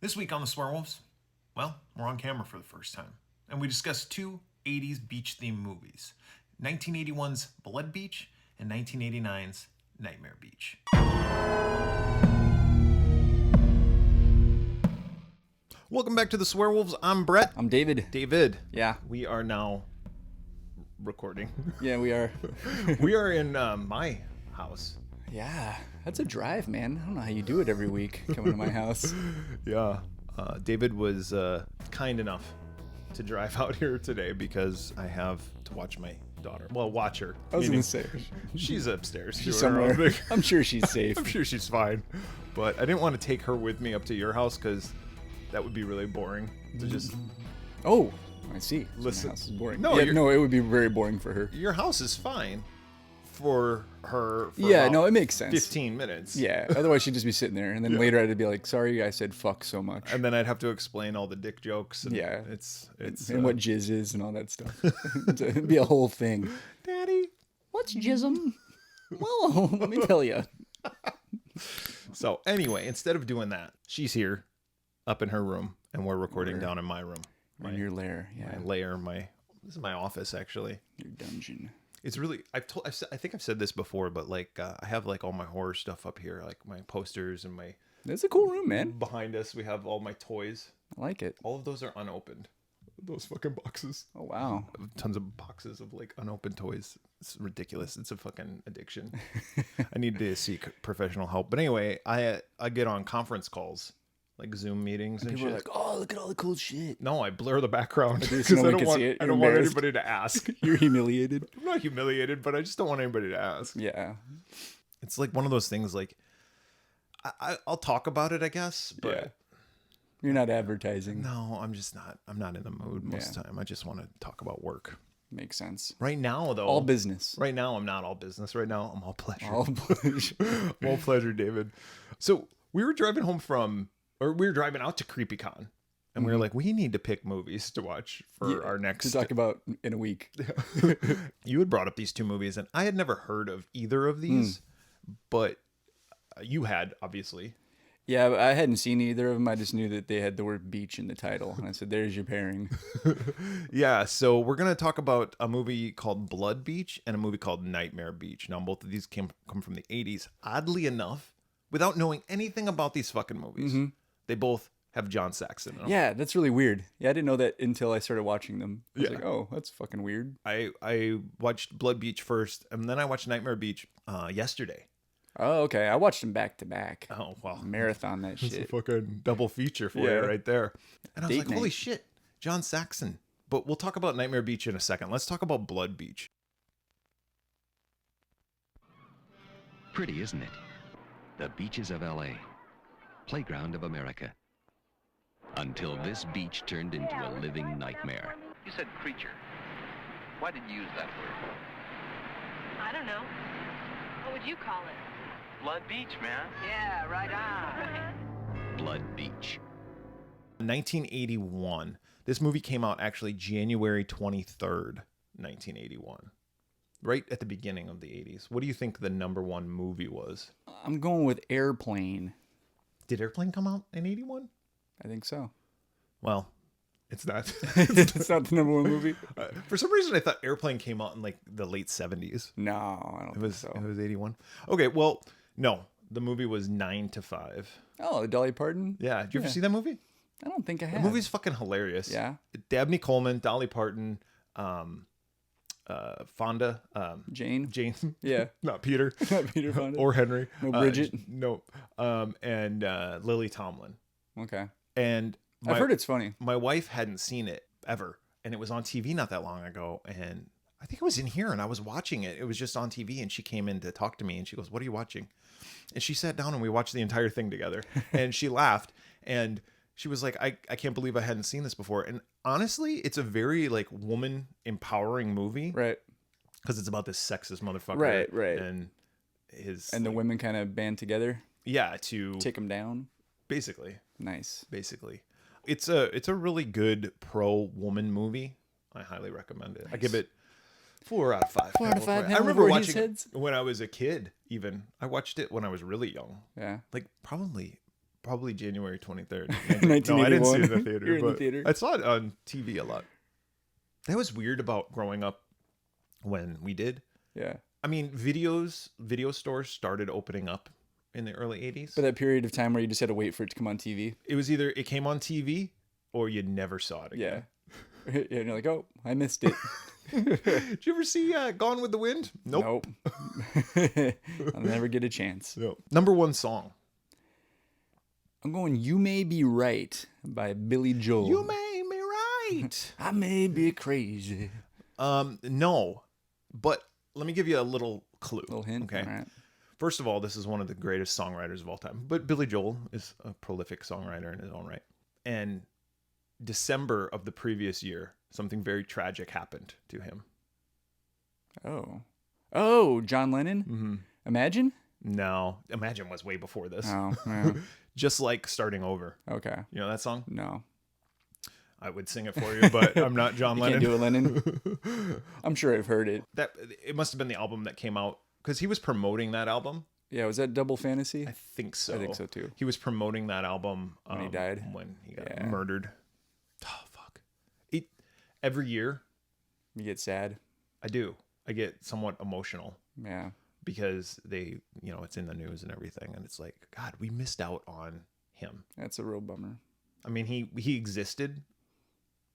This week on the Swearwolves, well, we're on camera for the first time, and we discuss two 80s beach-themed movies, 1981's Blood Beach and 1989's Nightmare Beach. Welcome back to the Swearwolves. I'm Bret. I'm David. David. Yeah. We are now recording. Yeah, we are. We are in my house. Yeah, that's a drive, man. I don't know how you do it every week, coming to my house. Yeah. David was kind enough to drive out here today because I have to watch my daughter. Well, watch her. I was going to say. She's upstairs. She's somewhere. I'm sure she's safe. I'm sure she's fine. But I didn't want to take her with me up to your house because that would be really boring to just... Oh, I see. Listen. My house is boring. No, no, it would be very boring for her. Your house is fine for her for Yeah, no, it makes sense. 15 minutes. Yeah, otherwise she'd just be sitting there, and then later I'd be like, sorry, I said fuck so much. And then I'd have to explain all the dick jokes. And Yeah. It's and what jizz is and all that stuff. It'd be a whole thing. Daddy. What's jism? Well, let me tell you. So anyway, instead of doing that, she's here up in her room, and we're recording down in my room. In your lair, yeah. My lair, this is my office actually. Your dungeon. It's really I think I've said this before, but like I have like all my horror stuff up here, like my posters and my. That's a cool room, man. Behind us, we have all my toys. I like it. All of those are unopened. Those fucking boxes. Oh wow. Tons of boxes of like unopened toys. It's ridiculous. It's a fucking addiction. I need to seek professional help. But anyway, I get on conference calls, like Zoom meetings and People shit. are like, oh, look at all the cool shit. No, I blur the background because no I one don't can want see it. I You're don't want embarrassed. anybody to ask. You're humiliated. I'm not humiliated, but I just don't want anybody to ask. Yeah. It's like one of those things. Like I'll talk about it, I guess, but Yeah. You're not advertising. no, I'm just not. I'm not in the mood most of the time. I just want to talk about work. Makes sense. Right now, though, All business. Right now, I'm not all business. Right now, I'm all pleasure. All pleasure. All pleasure, David. So we were driving out to CreepyCon, and we were like, we need to pick movies to watch for our next. To talk about in a week. You had brought up these two movies, and I had never heard of either of these, but you had, obviously. Yeah, I hadn't seen either of them. I just knew that they had the word beach in the title. And I said, there's your pairing. Yeah, so we're going to talk about a movie called Blood Beach and a movie called Nightmare Beach. Now, both of these come from the 80s. Oddly enough, without knowing anything about these fucking movies, they both have John Saxon in them. Yeah, that's really weird. Yeah, I didn't know that until I started watching them. I was like, oh, that's fucking weird. I watched Blood Beach first, and then I watched Nightmare Beach yesterday. Oh, okay. I watched them back to back. Oh, wow. Marathon that It's a shit. fucking double feature for you right there. And I was Date like, holy night. shit, John Saxon. But we'll talk about Nightmare Beach in a second. Let's talk about Blood Beach. Pretty, isn't it? The beaches of L.A., playground of America. Until this beach turned into a living nightmare. You said creature. Why did you use that word? I don't know. What would you call it? Blood Beach, man. Yeah, right on. Blood Beach. 1981. This movie came out actually January 23rd, 1981. Right at the beginning of the 80s. What do you think the number one movie was? I'm going with Airplane. Did Airplane come out in 81? I think so. Well, it's not. It's not the number one movie? For some reason, I thought Airplane came out in like the late 70s. No, I don't think so. It was 81. Okay, well, no. The movie was 9 to 5. Oh, Dolly Parton? Yeah. Did you ever see that movie? I don't think I have. The movie's fucking hilarious. Yeah? Dabney Coleman, Dolly Parton, Fonda, Jane? Jane. Yeah. Not Peter. Not Peter Fonda? Or Henry. No Bridget? No. And Lily Tomlin. Okay. And I've heard it's funny. My wife hadn't seen it ever. And it was on TV not that long ago. And I think it was in here and I was watching it. It was just on TV and she came in to talk to me and she goes, "What are you watching?" And she sat down and we watched the entire thing together. And she laughed and she was like, I can't believe I hadn't seen this before. And honestly, it's a very like woman empowering movie. Right. Because it's about this sexist motherfucker. Right. And the women kind of band together? Yeah, to take him down? Basically. Nice. Basically. It's a really good pro-woman movie. I highly recommend it. Nice. I give it 4 out of 5. 4 out of 5. I remember watching it when I was a kid, even. I watched it when I was really young. Yeah. Like, probably Probably January 23rd. 1981. No, I didn't see it in the theater. You're in the but theater. I saw it on TV a lot. That was weird about growing up when we did. Yeah. I mean, video stores started opening up in the early 80s. But that period of time where you just had to wait for it to come on TV. It was either it came on TV or you never saw it again. Yeah. And you're like, oh, I missed it. Did you ever see Gone with the Wind? Nope. I'll never get a chance. Nope. Number one song. I'm going You May Be Right by Billy Joel. You made me right. I may be crazy. No, but let me give you a little clue. Little hint. Okay. All right. First of all, this is one of the greatest songwriters of all time. But Billy Joel is a prolific songwriter in his own right. And December of the previous year, something very tragic happened to him. Oh, John Lennon? Mm-hmm. Imagine? No, Imagine was way before this. Oh, yeah. Just like Starting Over. Okay. You know that song? No. I would sing it for you, but I'm not John You Lennon. can't do it, Lennon. I'm sure I've heard it. It must have been the album that came out because he was promoting that album. Yeah, was that Double Fantasy? I think so. I think so too. He was promoting that album When he died? When he got Yeah. murdered. Oh fuck! Every year You get sad. I do. I get somewhat emotional Yeah. because it's in the news and everything, and it's like, God, we missed out on him. That's a real bummer. I mean, he existed,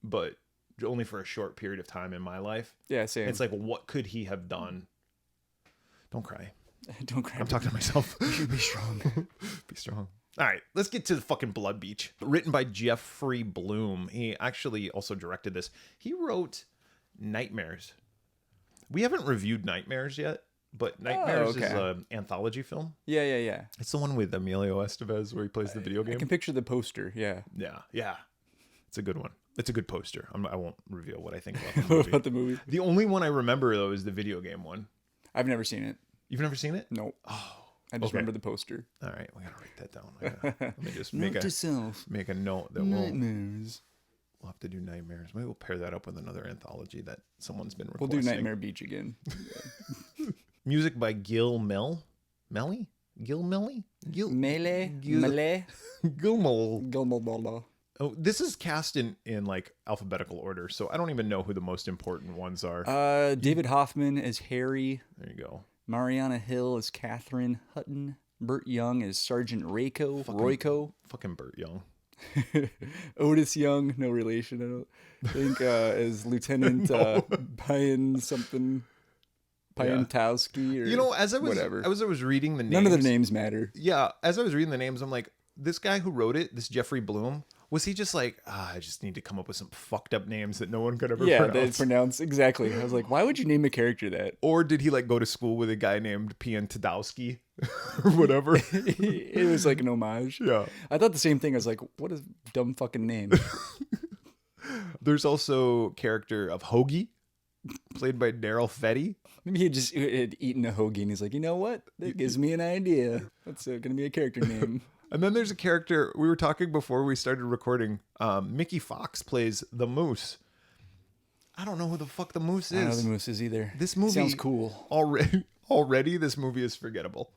but only for a short period of time in my life. Yeah, same. It's like, what could he have done? Don't cry. Don't cry. I'm talking to myself. You should be strong. Be strong. All right, let's get to the fucking Blood Beach. Written by Jeffrey Bloom. He actually also directed this. He wrote Nightmares. We haven't reviewed Nightmares yet, but Nightmares is an anthology film. Yeah. It's the one with Emilio Estevez where he plays the video game. I can picture the poster. Yeah. Yeah. It's a good one. It's a good poster. I won't reveal what I think about the What movie. about the movie? The only one I remember, though, is the video game one. I've never seen it. You've never seen it? Nope. Oh. I just okay. remember the poster. All right, we gotta write that down. Let me just make Note to self. make a note that Nightmares. we'll have to do Nightmares. Maybe we'll pair that up with another anthology that someone's been We'll requesting. do Nightmare Beach again. Music by Gil Melly? Gil Melly? Melee? Gil- Melee? Gilmel. Gilmore. Oh, this is cast in like alphabetical order, so I don't even know who the most important ones are. David Hoffman as Harry. There you go. Mariana Hill as Catherine Hutton. Burt Young as Sergeant Royco. Fucking Burt Young. Otis Young, no relation, I don't think, as Lieutenant Piantowski or You know, as I whatever. was reading the names, None of the names matter. Yeah, as I was reading the names, I'm like, this guy who wrote it, this Jeffrey Bloom, was he just like, I just need to come up with some fucked up names that no one could ever Yeah, they pronounce? pronounce exactly. I was like, why would you name a character that? Or did he like go to school with a guy named Pian Tadowski or whatever? It was like an homage. Yeah. I thought the same thing. I was like, what a dumb fucking name. There's also character of Hoagie, played by Daryl Fetty. Maybe he just had eaten a hoagie and he's like, you know what? That gives me an idea. That's going to be a character name. And then there's a character, we were talking before we started recording, Mickey Fox plays the Moose. I don't know who the fuck the Moose is. I don't know the Moose is either. This movie sounds cool. Already this movie is forgettable.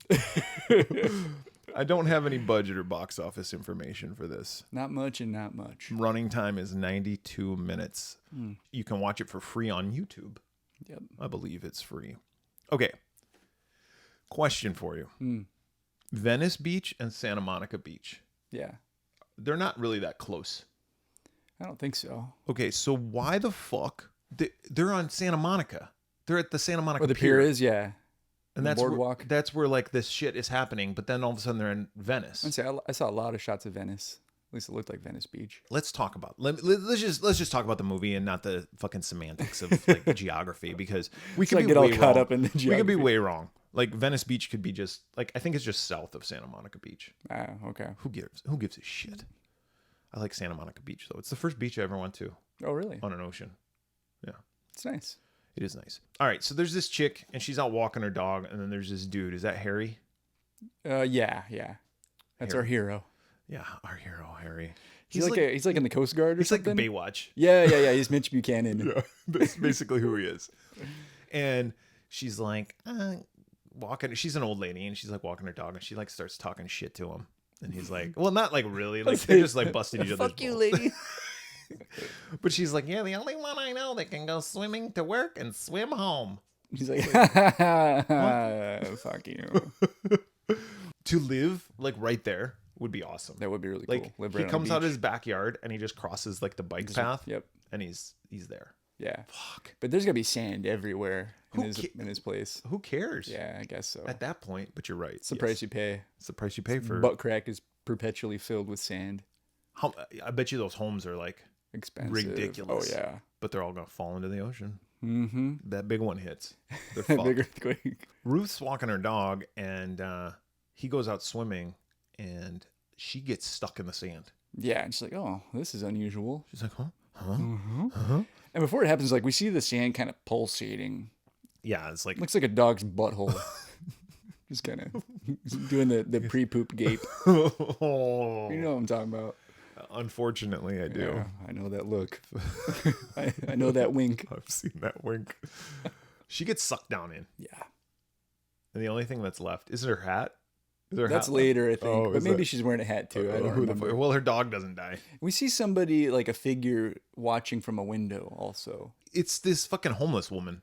I don't have any budget or box office information for this. Not much and not much. Running time is 92 minutes. You can watch it for free on YouTube. Yep. I believe it's free. Okay. Question for you. Venice Beach and Santa Monica Beach. Yeah. They're not really that close. I don't think so. Okay, so why the fuck? They're on Santa Monica. They're at the Santa Monica Where the pier is, yeah. And the that's boardwalk. That's where like this shit is happening. But then all of a sudden they're in Venice. I saw a lot of shots of Venice. At least it looked like Venice Beach. Let's talk about let's just talk about the movie and not the fucking semantics of like the geography, because we could Like be get all way caught wrong. up in the We could be geography. way wrong. Like Venice Beach could be just like, I think it's just south of Santa Monica Beach. Ah, okay. Who gives a shit? I like Santa Monica Beach though. It's the first beach I ever went to Oh, really? on an ocean. Yeah. It's nice. It is nice. All right, so there's this chick and she's out walking her dog, and then there's this dude. Is that Harry? Yeah. That's our hero. Yeah, our hero, Harry. He's like in the Coast Guard or He's like something. Baywatch. Yeah. He's Mitch Buchanan. Yeah, that's basically who he is. And she's like walking. She's an old lady, and she's like walking her dog, and she like starts talking shit to him. And he's like, well, not like really. Like they're just like busting each other's Fuck you, balls. lady. But she's like, yeah, the only one I know that can go swimming to work and swim home. He's like, fuck you. To live like right there would be awesome. That would be really Like cool. Live he right on the comes out of beach. his backyard and he just crosses like the bike path. Yep. And he's there. Yeah. Fuck. But there's gotta be sand everywhere in Who his ca- in his place. Who cares? Yeah, I guess so. At that point, but you're right. It's the price you pay. It's the price you pay for. Butt crack is perpetually filled with sand. I bet you those homes are like Expensive. ridiculous. Oh yeah. But they're all gonna fall into the ocean. Mm-hmm. That big one hits. They're Big fucked. earthquake. Ruth's walking her dog, and he goes out swimming, and she gets stuck in the sand. Yeah, and she's like, "Oh, this is unusual." She's like, huh? And before it happens, like we see the sand kind of pulsating. Yeah, it's like Looks like a dog's butthole. Just kind of doing the pre-poop gape. oh, You know what I'm talking about. unfortunately, I do. Yeah, I know that look. I know that wink. I've seen that wink. She gets sucked down in, Yeah. and the only thing that's left is her hat. Is her That's hat later, I left? think. Oh, but is maybe that- she's wearing a hat too. I don't who the remember. well, her dog doesn't die. We see somebody, like a figure, watching from a window also. It's this fucking homeless woman.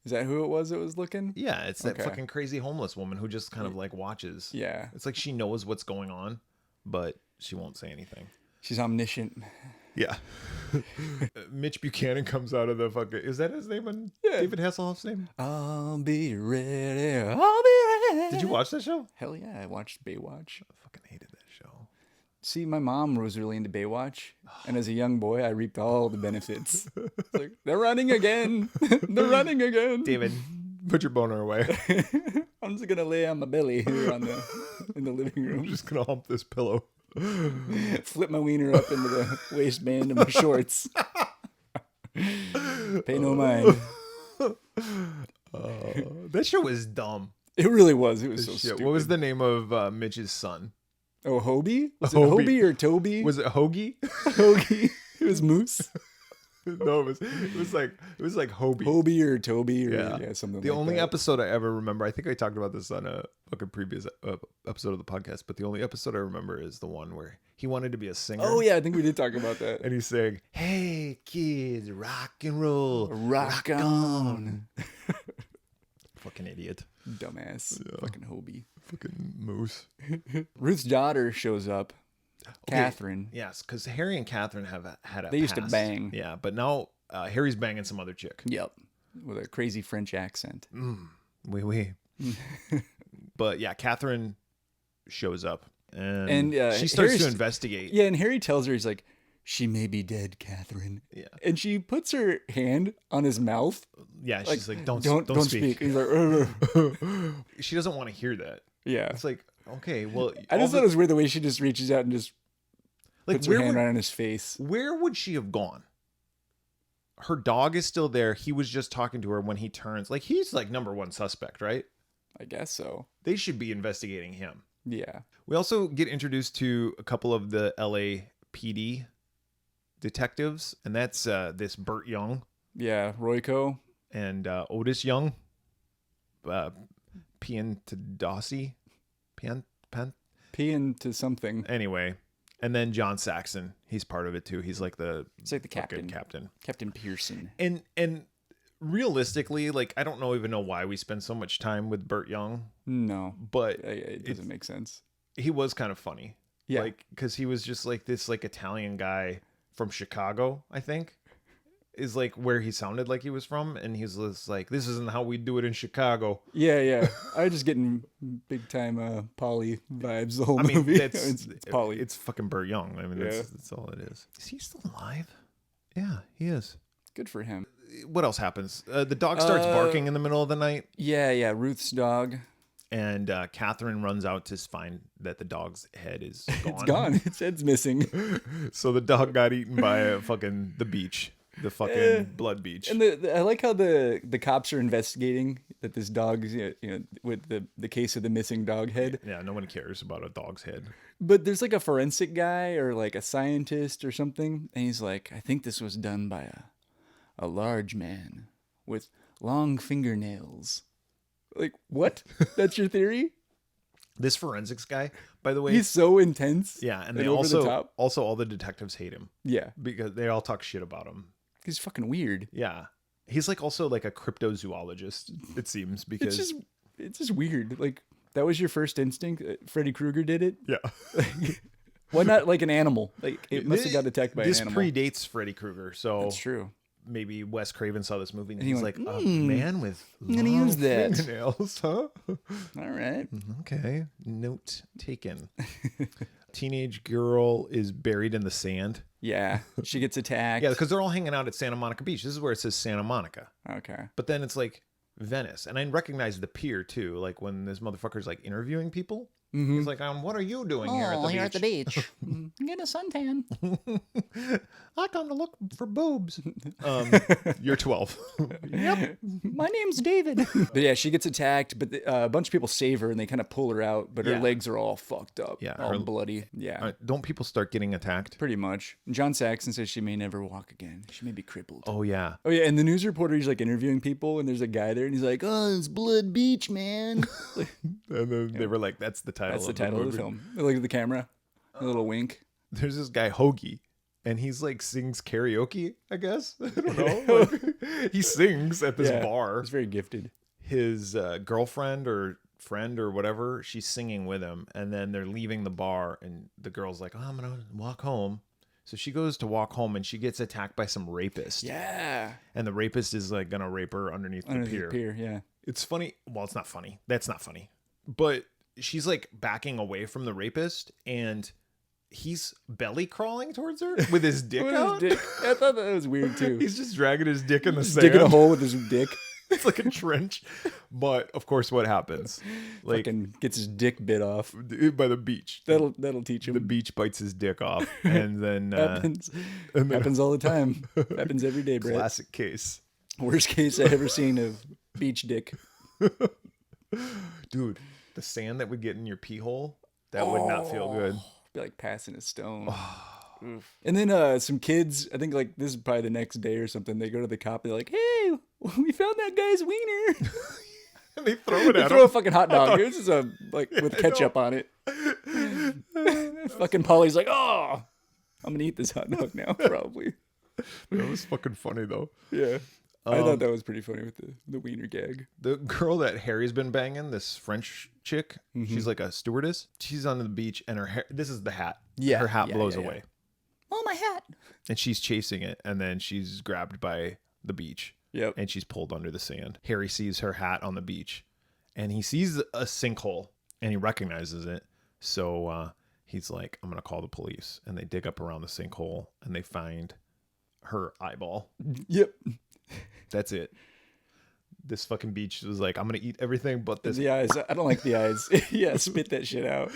Is that who it was that was looking? Yeah, it's that Okay. fucking crazy homeless woman who just kind of like watches. Yeah. It's like she knows what's going on, but she won't say anything. She's omniscient. Yeah. Mitch Buchanan comes out of the fucking. Is that his name? On David Hasselhoff's name? I'll be ready. I'll be ready. Did you watch that show? Hell yeah, I watched Baywatch. I fucking hated that show. See, my mom was really into Baywatch, and as a young boy, I reaped all the benefits. It's like, they're running again. They're running again. David, put your boner away. I'm just gonna lay on my belly here in the living I'm room. just gonna hump this pillow. Flip my wiener up into the waistband of my shorts. Pay no mind. That show was dumb. It really was. It was so Shit. stupid. What was the name of Mitch's son? Oh, Hobie? Was Hobie. it Hobie or Toby? Was it Hoagie? Hoagie? It was Moose. No, it was like Hobie. Hobie or Toby or Yeah. something The like only that. episode I ever remember, I think I talked about this on a fucking previous episode of the podcast, but the only episode I remember is the one where he wanted to be a singer. Oh, yeah. I think we did talk about that. And he's saying, "Hey kids, rock and roll, Rock on. Fucking idiot, Dumbass. Fucking Hobie. fucking moose." Ruth's daughter shows up. Catherine. Yes, because Harry and Catherine have had a. They used to past. bang. Yeah, but now Harry's banging some other chick. Yep. With a crazy French accent. Oui. But yeah, Catherine shows up and, And, she starts Harry's- to investigate. Yeah, and Harry tells her, he's like, she may be dead, Catherine. Yeah. And she puts her hand on his mouth. Yeah, she's like, don't speak. He's like, "Ugh." She doesn't want to hear that. Yeah. It's like, okay, well, I just thought it was weird the way she just reaches out and just like puts her hand right on his face. where would she have gone? Her dog is still there. He was just talking to her when he turns. Like, he's like number one suspect, right? I guess so. They should be investigating him. Yeah. We also get introduced to a couple of the LAPD detectives, and that's this Burt Young Yeah. Royco. and Otis Young, Piantadossi, Pee into something. anyway, and then John Saxon. He's part of it too. He's like the It's like the fucking captain. captain. Captain Pearson. And realistically, like, I don't even know why we spend so much time with Burt Young, No. but It doesn't make sense. he was kind of funny. Yeah. Like, because he was just like this like Italian guy from Chicago, I think, is like where he sounded like he was from, and he's just like, this isn't how we do it in Chicago. Yeah. I was just getting big time Polly vibes the whole I mean, movie. that's it's Polly. It's fucking Burt Young. I mean, Yeah. that's all it is. Is he still alive? Yeah, he is. Good for him. What else happens? The dog starts barking in the middle of the night, Yeah. Ruth's dog. and Catherine runs out to find that the dog's head is gone. It's gone. Its head's missing. So the dog got eaten by the beach, the fucking blood beach. And I like how the cops are investigating that this dog, with the case of the missing dog head. Yeah, no one cares about a dog's head. But there's like a forensic guy or like a scientist or something, and he's like, I think this was done by a large man with long fingernails. Like, what? That's your theory? This forensics guy, by the way, He's so intense. yeah, and they over the also top. also all the detectives hate him Yeah. because they all talk shit about him. He's fucking weird. Yeah, he's like also like a cryptozoologist. It seems because It's just weird. Like, that was your first instinct? Freddy Krueger did it? yeah. Why not like an animal? Like, it must have got attacked by an This animal. predates Freddy Krueger, so That's true. maybe Wes Craven saw this movie and he he's went, like, a man with I'm gonna use long that." fingernails, huh? All right. Okay, note taken. Teenage girl is buried in the sand. Yeah. She gets attacked. Yeah, because they're all hanging out at Santa Monica Beach. This is where it says Santa Monica. Okay. But then it's like Venice. And I recognize the pier too. Like when this motherfucker's like interviewing people. He's like, what are you doing here at the beach? Get a suntan. I come to look for boobs. You're 12. Yep. My name's David. But yeah, she gets attacked, but a bunch of people save her and they kind of pull her out, but her Yeah. legs are all fucked up. Yeah, All her- bloody. Yeah. Don't people start getting attacked? Pretty much. John Saxon says she may never walk again. She may be crippled. Oh, yeah. Oh yeah, and the news reporter, he's like interviewing people, and there's a guy there, and he's like, "Oh, it's Blood Beach, man." And then they were like, that's the title That's the of title of the movie. film. Look at the camera, a little wink. There's this guy, Hoagie. And he's like sings karaoke, I guess. I don't know. Like, he sings at this Yeah, bar. He's very gifted. His girlfriend or friend or whatever, she's singing with him. And then they're leaving the bar. And the girl's like, I'm going to walk home. So she goes to walk home and she gets attacked by some rapist. Yeah. And the rapist is like going to rape her underneath the pier. Yeah. It's funny. Well, it's not funny. That's not funny. But she's like backing away from the rapist and he's belly crawling towards her with his dick With out. his dick. I thought that was weird too. He's just dragging his dick in the sand. digging a hole with his dick. It's like a trench. But of course, what happens? Like Fucking gets his dick bit off. by the beach. That'll teach him. The beach bites his dick off, and then happens. and then- Happens all the time. Happens every day, Brett. classic case. Worst case I ever seen of beach dick. Dude, the sand that would get in your pee hole, that would not feel good. Be like passing a stone. Oof. And then some kids, I think like this is probably the next day or something, they go to the cop, they're like, "Hey, we found that guy's wiener." And they throw it They at throw a him. fucking hot dog. This is a like with ketchup on it. Fucking Polly's like, "Oh, I'm gonna eat this hot dog now, probably." That was fucking funny though. Yeah. I thought that was pretty funny with the wiener gag. The girl that Harry's been banging, this French chick, she's like a stewardess. She's on the beach and her hair, this is the hat. Yeah, Her hat yeah, blows yeah, yeah. away. Oh, my hat. And she's chasing it. And then she's grabbed by the beach. Yep. And she's pulled under the sand. Harry sees her hat on the beach. And he sees a sinkhole. And he recognizes it. So he's like, I'm going to call the police. And they dig up around the sinkhole. And they find her eyeball. Yep. That's it. This fucking beach was like, I'm gonna eat everything but this. The eyes. I don't like the eyes. Yeah, spit that shit out.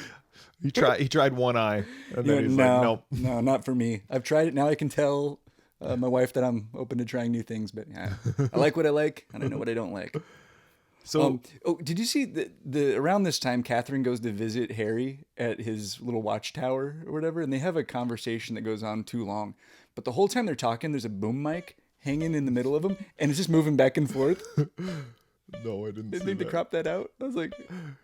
He tried one eye, and then Yeah, he's no, like, nope. no, not for me. I've tried it. Now I can tell my wife that I'm open to trying new things, but yeah, I like what I like, and I know what I don't like. So Did you see the around this time, Catherine goes to visit Harry at his little watchtower or whatever, and they have a conversation that goes on too long. But the whole time they're talking, there's a boom mic hanging in the middle of them, and it's just moving back and forth. no, I didn't They see need to that. crop that out. I was like,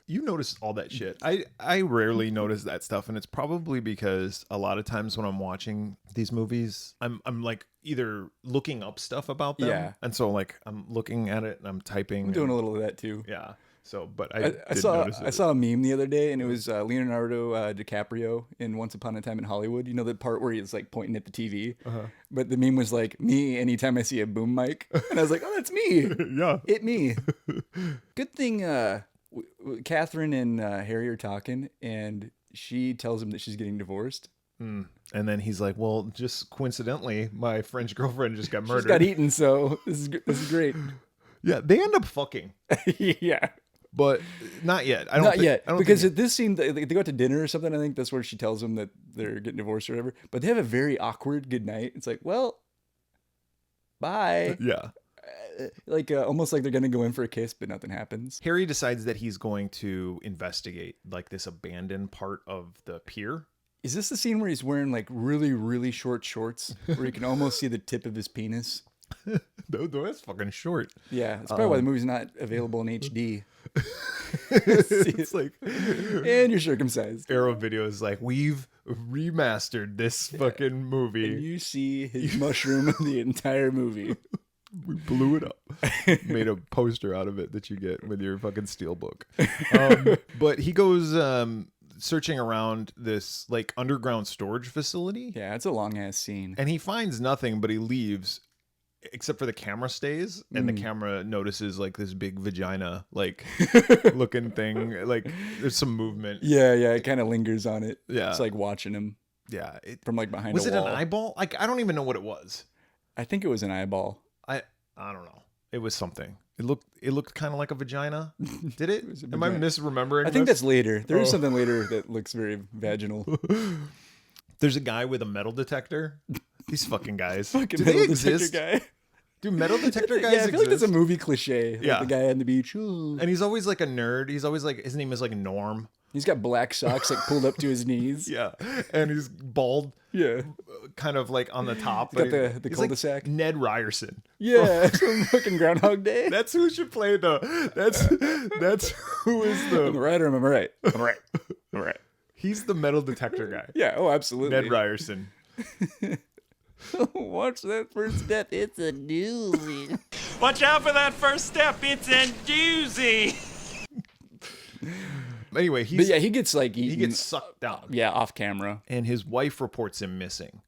You notice all that shit. I rarely notice that stuff, and it's probably because a lot of times when I'm watching these movies, I'm like either looking up stuff about them, Yeah. and so like I'm looking at it and I'm typing. I'm doing a little of that too. yeah. So, but I did saw notice it. I saw a meme the other day, and it was Leonardo DiCaprio in Once Upon a Time in Hollywood. You know the part where he's like pointing at the TV, but the meme was like me anytime I see a boom mic, and I was like, oh, that's me, yeah. it me. Good thing Catherine and Harry are talking, and she tells him that she's getting divorced. And then he's like, well, just coincidentally, my French girlfriend just got murdered. She's got eaten, so this is great. Yeah, they end up fucking, Yeah. but not yet. I don't Not think, yet, I don't because think at this scene they go out to dinner or something. I think that's where she tells him that they're getting divorced or whatever. But they have a very awkward good night. It's like, well, bye. yeah. Like almost like they're gonna go in for a kiss, but nothing happens. Harry decides that he's going to investigate like this abandoned part of the pier. Is this the scene where he's wearing like really really short shorts where you can almost see the tip of his penis? No, that's fucking short. Yeah, that's probably why the movie's not available in HD. It's like And you're circumcised. Arrow Video is like, we've remastered this fucking And movie. you see his mushroom the entire movie. We blew it up. Made a poster out of it that you get with your fucking steelbook. But he goes searching around this like underground storage facility. Yeah, it's a long ass scene. And he finds nothing, but he leaves, except for the camera stays, and the camera notices like this big vagina, like looking thing. Like there's some movement. Yeah, it kind of lingers on it. Yeah. It's like watching him Yeah. from like behind Was a it wall. an eyeball? Like I don't even know what it was. I think it was an eyeball. I don't know. It was something. It looked kind of like a vagina. Did it? was a Am I vagina. misremembering? I think this? that's later. There is something later that looks very vaginal. There's a guy with a metal detector. These fucking guys. Fucking Do metal they detector exist? guy. Do metal detector guys Yeah, I feel like exist? that's a movie cliche. Like Yeah. the guy on the beach. Ooh. And he's always like a nerd. He's always like, his name is like Norm. He's got black socks like pulled up to his knees. Yeah. And he's bald, Yeah. kind of like on the top. He's got but the he's cul-de-sac. Like Ned Ryerson. Yeah. From fucking Groundhog Day. That's who should play the. That's who is Am I the. right or am I right? I'm right. I'm right. He's the metal detector guy. Yeah. Oh, absolutely. Ned Ryerson. Watch that first step. It's a doozy. Watch out for that first step. It's a doozy. Anyway, But yeah, he gets like eaten. he gets sucked down. Yeah, off camera. And his wife reports him missing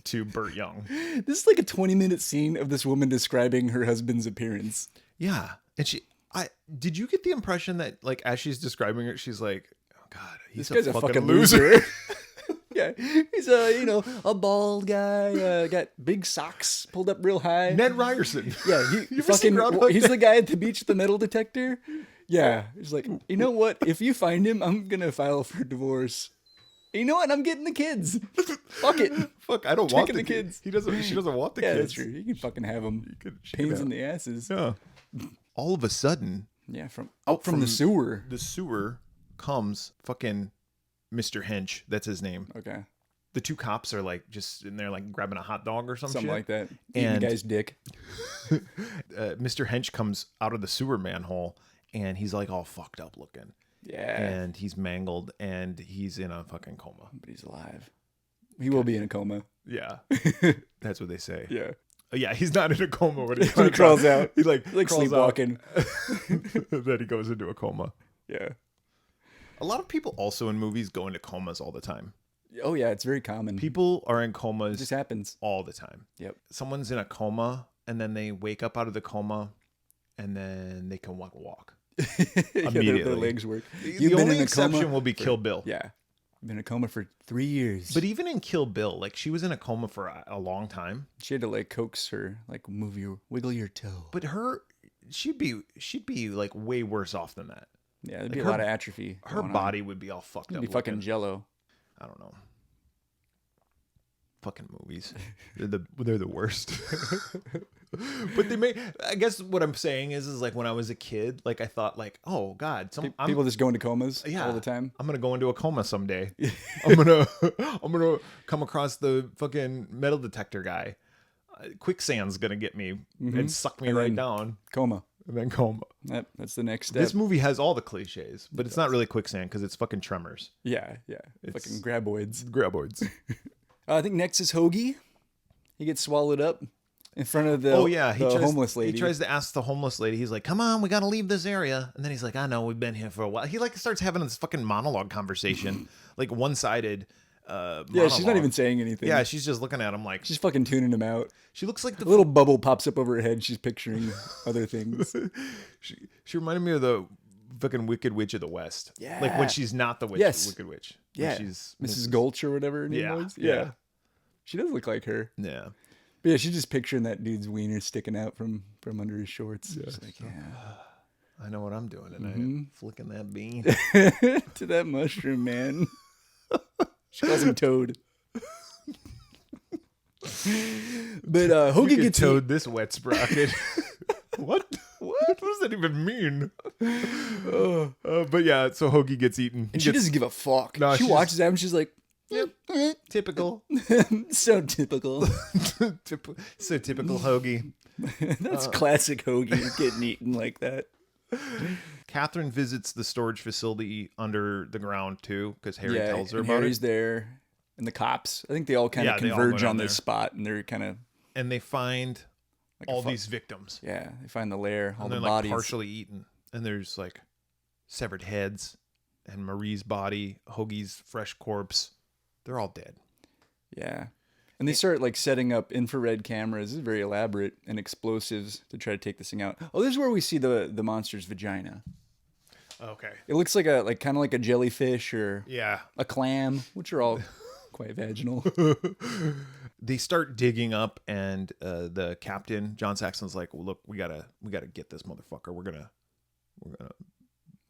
to Burt Young. This is like a 20-minute scene of this woman describing her husband's appearance. Yeah. And did you get the impression that like as she's describing it, she's like, oh God, he's This guy's a fucking loser. loser. Yeah, he's a bald guy, got big socks pulled up real high. Ned Ryerson. Yeah, You ever seen Groundhog he's Day? the guy at the beach with the metal detector. Yeah, he's like, you know what? If you find him, I'm gonna file for divorce. You know what? I'm getting the kids. Fuck it. Fuck, I don't want Taking the the kids. kids. She doesn't want the Yeah, kids. that's true. You can fucking have them. She Pains could in the asses. Yeah. All of a sudden, Yeah, from from the sewer. the sewer comes fucking Mr. Hench. That's his name. Okay, The two cops are like just in there like grabbing a hot dog or something shit. like that. Eating And- the guy's dick. Mr. Hench comes out of the sewer manhole and he's like all fucked up looking. Yeah, And he's mangled and he's in a fucking coma. but he's alive. He will be in a coma. Yeah. That's what they say. Yeah, Yeah, he's not in a coma when he, When he crawls out. He like like crawls sleepwalking. out. Then he goes into a coma. Yeah. A lot of people also in movies go into comas all the time. Oh yeah, it's very common. People are in It comas just happens. all the time. Yep. Someone's in a coma and then they wake up out of the coma and then they can walk. Yeah, their Immediately. legs work. The only exception will be Kill Bill. Yeah. I've been in a coma for 3 years. But even in Kill Bill, like she was in a coma for a long time. she had to like coax her, like wiggle your toe. But she'd be like way worse off than that. Yeah, there'd be like a her- lot of atrophy. Her going on. body would be all fucked It'd up. be fucking looking. jello. I don't know. Fucking movies. They're the worst. But I guess what I'm saying is like when I was a kid, like I thought like, oh God, People just go into comas yeah, all the time. I'm gonna go into a coma someday. I'm gonna come across the fucking metal detector guy. Quicksand's gonna get me and suck me And right then- down, Coma. and then coma. Yep, that's the next step. This movie has all the cliches, but it's not really quicksand because it's fucking Tremors. Yeah. Fucking graboids. Graboids. I think next is Hoagie. He gets swallowed up in front of the, the homeless lady. He tries to ask the homeless lady. He's like, "Come on, we gotta leave this area." And then he's like, "I know, we've been here for a while." He like starts having this fucking monologue conversation, like one-sided. Yeah, she's not monologue. even saying anything. Yeah, she's just looking at him like she's fucking tuning him out. she looks like A little bubble pops up over her head. She's picturing other things. She reminded me of the fucking Wicked Witch of the West. Yeah. Like when she's not the witch, Yes. Wicked Witch. When Yeah, she's Mrs. Gulch or whatever her name Yeah, was. yeah. She does look like her. Yeah. But yeah, she's just picturing that dude's wiener sticking out from under his shorts. She's like, yeah. I know what I'm doing tonight. Flicking that bean. To that mushroom, man. She calls him Toad. But You Hoagie could gets toad this wet sprocket. What? What does that even mean? But yeah, so Hoagie gets eaten. and she doesn't give a fuck. No, she she's- watches that and she's like, Yep. Typical. so typical. So typical Hoagie. That's classic Hoagie getting eaten like that. Catherine visits the storage facility under the ground too, because Harry tells her and about Harry's it. there, and the cops. I think they all kind of Yeah, they all go converge down on this there. spot, and they're kind of And they find like all these victims. Yeah, they find the lair, all And the they're like bodies. partially eaten. And there's like severed heads and Marie's body, Hoagie's fresh corpse. They're all dead. Yeah. And they start like setting up infrared cameras. This is very elaborate, and explosives to try to take this thing out. Oh, this is where we see the monster's vagina. Okay. It looks like kind of like a jellyfish or Yeah. a clam, which are all quite vaginal. They start digging up, and the captain, John Saxon's like, well, "Look, we gotta get this motherfucker. We're gonna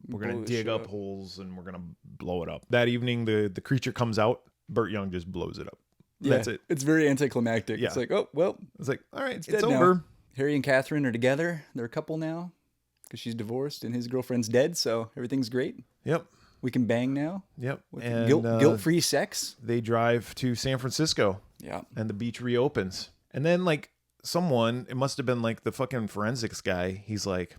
Blow this dig shit up holes, and we're gonna blow it up." That evening, the creature comes out. Burt Young just blows it up. That's it. It's very anticlimactic. Yeah. It's like, oh well, It's like, all right, it's dead over. now. Harry and Catherine are together. They're a couple now because she's divorced and his girlfriend's dead, so everything's great. Yep. We can bang now. Yep. With And guilt-free sex. they drive to San Francisco, Yeah. and the beach reopens. And then like someone, it must have been like the fucking forensics guy. He's like,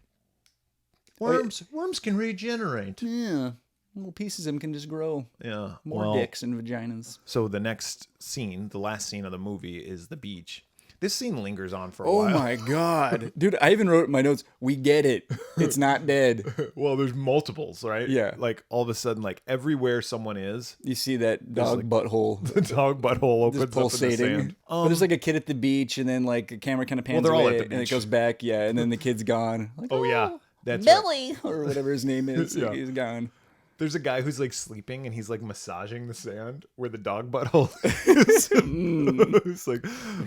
worms can regenerate. Yeah. Little pieces of them can just grow. Yeah. More dicks and vaginas. So the next scene, the last scene of the movie, is the beach. This scene lingers on for a Oh while. my god. Dude, I even wrote in my notes, we get it. It's not dead. Well, there's multiples, right? Yeah. Like all of a sudden, like everywhere someone is, You see that dog butthole the dog butthole opens just up in the pulsating. sand. But there's like a kid at the beach, and then like a camera kind of pans they're all away, at the and it beach. goes back, yeah, and then the kid's gone. Like, Oh yeah, that's right. Billy, or whatever his name is. Yeah. He's gone. There's a guy who's like sleeping and he's like massaging the sand where the dog butthole is. It's like,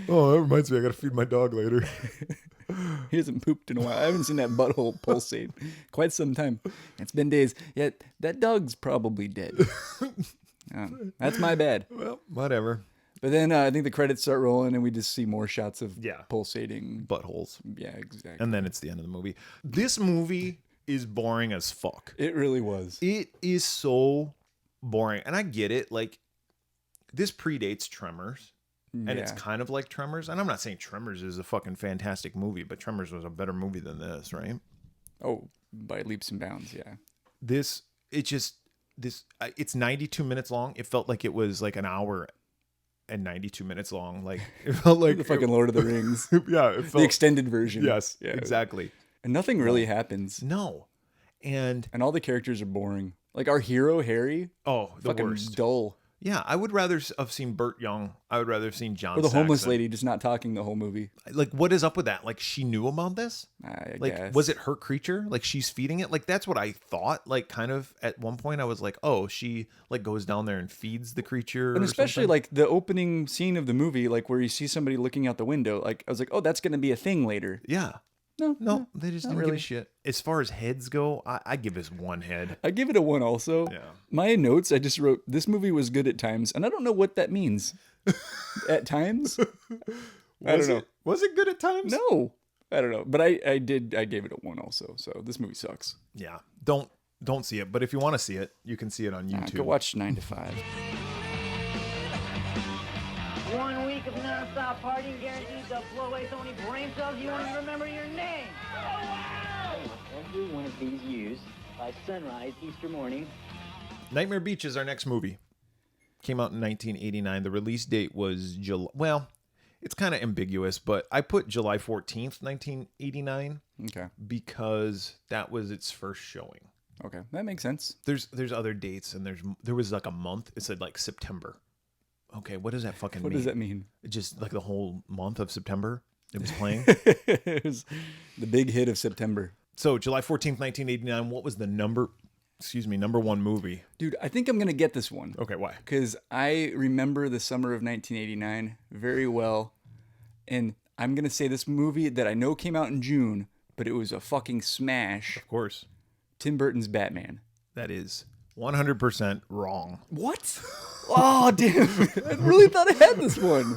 oh, that reminds me, I gotta feed my dog later. He hasn't pooped in a while. I haven't seen that butthole pulsate quite some time. It's been days. Yet that dog's probably dead. That's my bad. Well, whatever. But then I think the credits start rolling, and we just see more shots of Yeah. pulsating. Buttholes. Yeah, exactly. And then it's the end of the movie. This movie is boring as fuck. It really was. It is so boring. And I get it. Like, this predates Tremors. And it's Yeah. kind of like Tremors. And I'm not saying Tremors is a fucking fantastic movie, but Tremors was a better movie than this, right? Oh, by leaps and bounds, yeah. It's 92 minutes long. It felt like it was like an hour and 92 minutes long. Like, it felt like The fucking Lord of the Rings. yeah, it felt The extended version. Yes, Yeah. exactly. And nothing really happens. No. And And all the characters are boring. Like our hero, Harry, the fucking worst. dull. Yeah, I would rather have seen Burt Young. I would rather have seen John Or the homeless Saxon. lady just not talking the whole movie. Like, what is up with that? Like, she knew about this? I Like, guess. was it her creature? Like, she's feeding it? Like, that's what I thought. Like, kind of at one point, I was like, oh, she like goes down there and feeds the creature. And or especially something? like the opening scene of the movie, like where you see somebody looking out the window. Like I was like, oh, that's going to be a thing later. yeah. No, They just not didn't really. give a shit. As far as heads go, I give this one head. I give it a 1 also. Yeah. My notes, I just wrote, this movie was good at times. And I don't know what that means. At times? I don't know. Was it good at times? No. I don't know. But I gave it a 1 also. So this movie sucks. Yeah. Don't see it. But if you want to see it, you can see it on YouTube. Go watch 9 to 5. 1 week of non-stop partying guaranteed to blow away so many brain cells you won't even remember your name. Every one of these used by sunrise Easter morning. Nightmare Beach is our next movie. Came out in 1989. The release date was July. Well, it's kind of ambiguous, but I put July 14th, 1989, Okay. because that was its first showing. Okay. That makes sense. There's other dates, and there was like a month. It said like September. Okay, what does that fucking What mean? does that mean? Just like the whole month of September it was playing. It was the big hit of September. So July 14th, 1989, what was the number one movie? Dude, I think I'm going to get this one. Okay, why? Because I remember the summer of 1989 very well. And I'm going to say this movie that I know came out in June, but it was a fucking smash. Of course. Tim Burton's Batman. That is 100% wrong. What? Oh, damn. I really thought I had this one.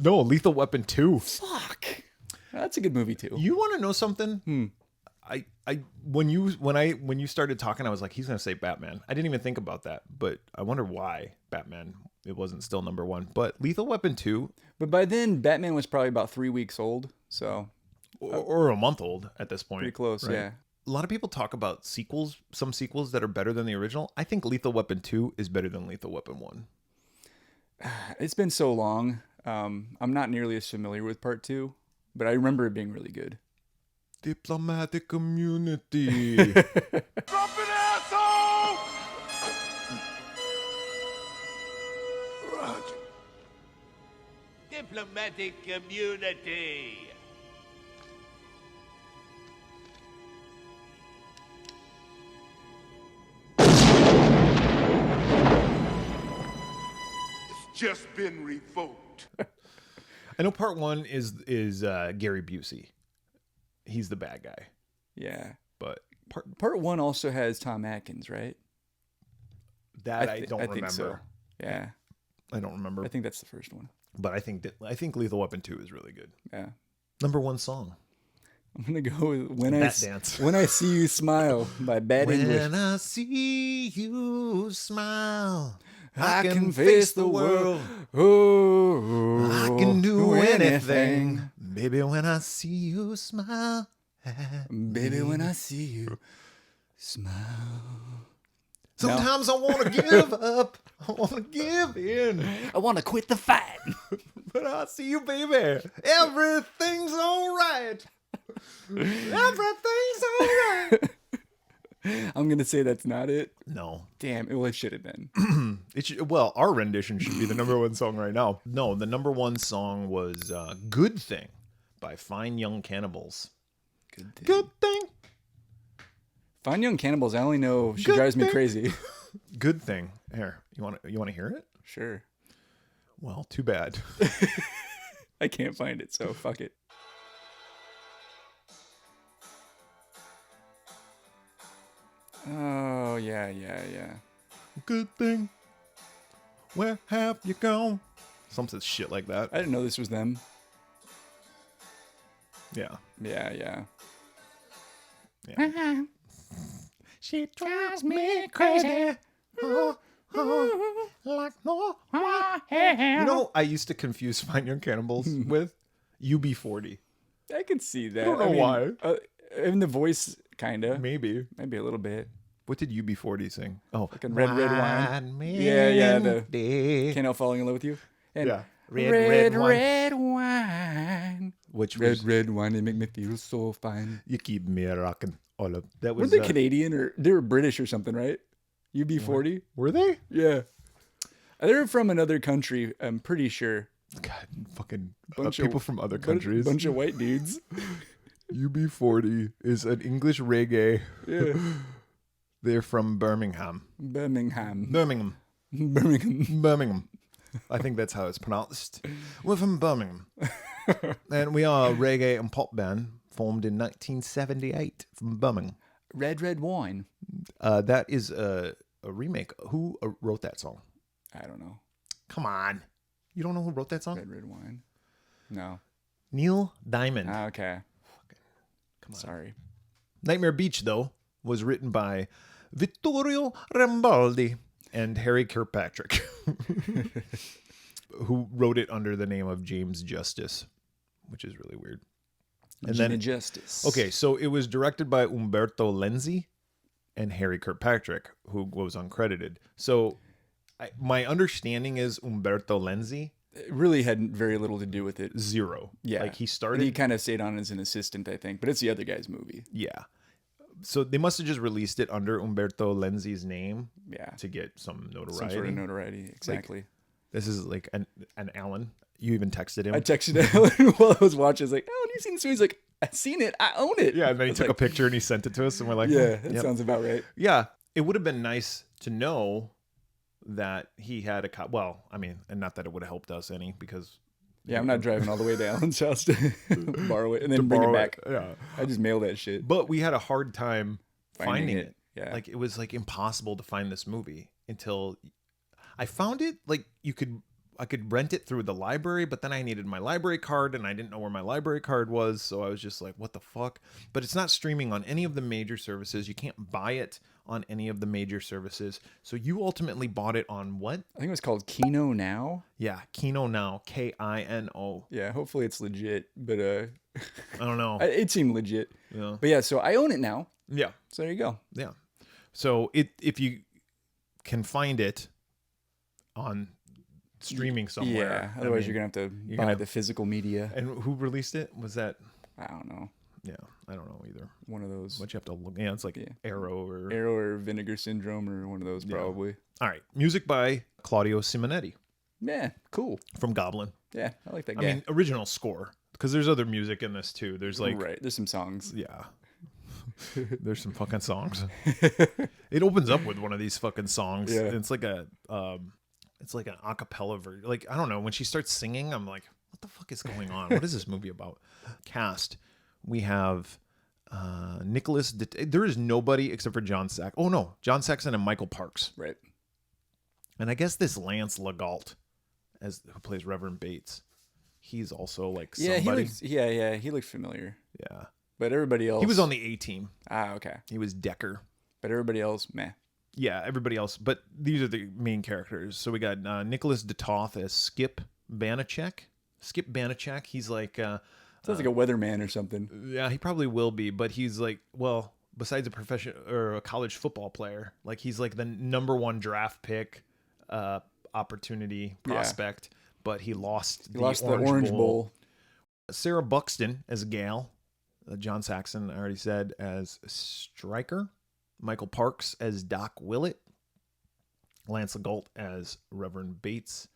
No, Lethal Weapon 2. Fuck. That's a good movie, too. You want to know something? When you started talking, I was like, he's gonna say Batman. I didn't even think about that, but I wonder why Batman it wasn't still number one. But Lethal Weapon 2. But by then, Batman was probably about 3 weeks old. So or a month old at this point. Pretty close, right? yeah. A lot of people talk about sequels, some sequels that are better than the original. I think Lethal Weapon 2 is better than Lethal Weapon 1. It's been so long. I'm not nearly as familiar with part 2, but I remember it being really good. Diplomatic community. Drop an asshole! Roger. Diplomatic community. It's just been revoked. I know part 1 is Gary Busey. He's the bad guy. Yeah. But Part 1 also has Tom Atkins, right? that I don't remember. think so. Yeah. I don't remember. I think that's the first one. But I think Lethal Weapon 2 is really good. Yeah. Number 1 song. I'm going to go with When Dance. When I See You Smile by Bad English. When I see you smile, I can face the world. Oh, I can do anything. Baby, when I see you smile. Baby, when I see you smile. Sometimes I want to give up. I want to give in. I want to quit the fight. But I see you, baby. Everything's all right. Everything's all right. I'm going to say that's not it. No. Damn, it should have been. Well, our rendition should be the number 1 song right now. No, the number 1 song was Good Thing by Fine Young Cannibals. Good thing. Good Thing. Fine Young Cannibals, I only know She Good Drives Me Thing. Crazy. Good Thing. Here, you want to hear it? Sure. Well, too bad. I can't find it, so fuck it. Oh, yeah. Good thing. Where have you gone? Something shit like that. I didn't know this was them. Yeah. Yeah. She drives me crazy. Like no. You know, I used to confuse Fine Young Cannibals with UB40. I can see that. I don't know why. In the voice, kind of. Maybe. Maybe a little bit. What did UB40 sing? Oh, Fucking Red Wine. Yeah, Can't Help Falling in Love with You. And Yeah. Red Wine. Which was Red wine, they make me feel so fine. You Keep Me Rockin' All Up. That was Weren't they Canadian or they were British or something, right? UB40? Were they? Yeah. They're from another country, I'm pretty sure. God, fucking Bunch people of- from other countries. Bunch of white dudes. UB40 is an English reggae. Yeah. They're from Birmingham. Birmingham. Birmingham. I think that's how it's pronounced. We're from Birmingham. And we are a reggae and pop band formed in 1978 from Birmingham. Red wine. That is a remake. Who wrote that song? I don't know. Come on. You don't know who wrote that song? Red wine. No. Neil Diamond. Okay. Come on. Sorry. Nightmare Beach, though, was written by Vittorio Rambaldi and Harry Kirkpatrick, who wrote it under the name of James Justice, which is really weird. And Gina then, Justice. okay, so it was directed by Umberto Lenzi and Harry Kirkpatrick, who was uncredited. So my understanding is Umberto Lenzi, It really had very little to do with it. 0. Yeah. Like he And started. he kind of stayed on as an assistant, I think. But it's the other guy's movie. Yeah. So they must have just released it under Umberto Lenzi's name Yeah. to get some notoriety. Some sort of notoriety. Exactly. This is like an Alan. You even texted him. I texted Alan while I was watching. I was like, "Oh, you seen this movie?" He's like, "I've seen it. I own it." Yeah, and then he I was took a like, picture and he sent it to us, and we're like, Yeah, "Hmm, that yep." sounds about right. Yeah, it would have been nice to know that he had a well, I mean, and not that it would have helped us any because Yeah, I'm not driving all the way to Alan's house to borrow it and then bring it borrow back. Yeah, I just mail that shit. but we had a hard time finding it. Yeah. Like it was like impossible to find this movie until I found it. Like I could rent it through the library, but then I needed my library card and I didn't know where my library card was. So I was just like, what the fuck? But it's not streaming on any of the major services. You can't buy it on any of the major services. So you ultimately bought it on what? I think it was called Kino Now. Yeah, Kino Now, Kino. Yeah, hopefully it's legit, but I don't know. it seemed legit. Yeah. But yeah, so I own it now. Yeah. So there you go. Yeah. So if you can find it on streaming somewhere. Yeah, otherwise you're going to have to buy the physical media. And who released it? Was that? I don't know. Yeah, I don't know either. One of those. But you have to look. Yeah, it's like Arrow or Vinegar Syndrome or one of those probably. All right. Music by Claudio Simonetti. Yeah, cool. From Goblin. Yeah, I like that guy. I mean, original score. Because there's other music in this too. There's like... Right, there's some songs. Yeah. There's some fucking songs. It opens up with one of these fucking songs. Yeah. It's like a... it's like an a cappella version. Like, I don't know. When she starts singing, I'm like, what the fuck is going on? What is this movie about? Cast. We have Nicholas. There is nobody except for John Saxon. Oh, no. John Saxon and Michael Parks. Right. And I guess this Lance Legault, who plays Reverend Bates, he's also like somebody. He looks familiar. Yeah. But everybody else... He was on the A-Team. Ah, okay. He was Decker. But everybody else, meh. Yeah, everybody else. But these are the main characters. So we got Nicholas DeToth as Skip Banachek. Skip Banachek, he's like... Sounds like a weatherman or something. Yeah, he probably will be. But he's like, well, besides a professional or a college football player, like he's like the number one draft pick opportunity prospect. Yeah. But he lost the Orange Bowl. Sarah Buxton as Gail. John Saxon, I already said, as Stryker. Michael Parks as Doc Willett. Lance Legault as Reverend Bates.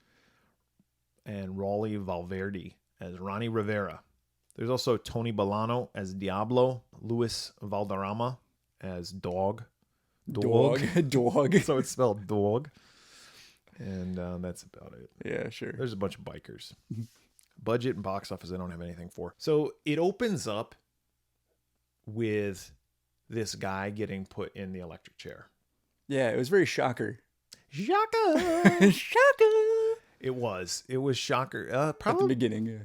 And Raleigh Valverde as Ronnie Rivera. There's also Tony Bolano as Diablo. Luis Valderrama as Dog. Dog. So it's spelled Dog. And that's about it. Yeah, sure. There's a bunch of bikers. Budget and box office I don't have anything for. So it opens up with this guy getting put in the electric chair. Yeah, it was very shocker. Shocker! Shocker! It was shocker. Probably at the beginning, yeah.